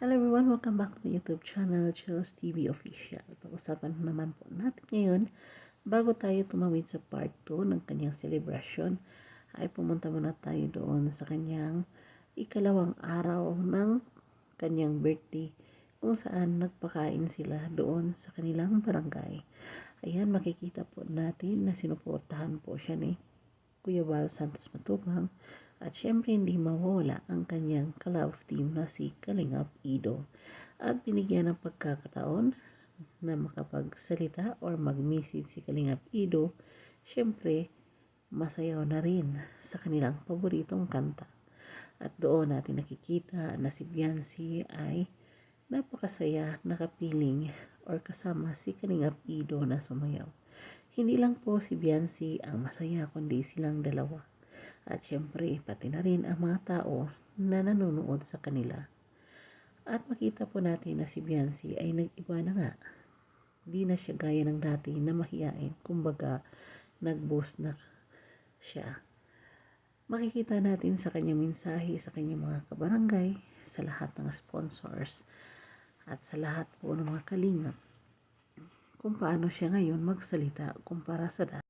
Hello everyone, welcome back to my YouTube channel, Chills TV Official. Pag-usapan naman po natin ngayon, bago tayo tumawid sa part 2 ng kanyang celebration, ay pumunta muna tayo doon sa kanyang ikalawang araw ng kanyang birthday, kung saan nagpakain sila doon sa kanilang barangay. Ayan, makikita po natin na sinuportahan po siya ni Kuya Val Santos Matubang. At syempre hindi mawala ang kanyang ka-love team na si Kalingap Ido. At binigyan ng pagkakataon na makapagsalita or mag-message si Kalingap Ido. Syempre, masayaw na rin sa kanilang paboritong kanta. At doon natin nakikita na si Beyonce ay napakasaya, nakapiling or kasama si Kalingap Ido na sumayaw. Hindi lang po si Beyonce ang masaya kundi silang dalawa. At syempre, pati na rin ang mga tao na nanonood sa kanila. At makita po natin na si Beyonce ay nag-iba na nga. Di na siya gaya ng dati na mahiyain. Kumbaga, nag-boast na siya. Makikita natin sa kanyang mensahe, sa kanyang mga kabarangay, sa lahat ng sponsors, at sa lahat po ng mga kalingap, kung paano siya ngayon magsalita kumpara sa dati.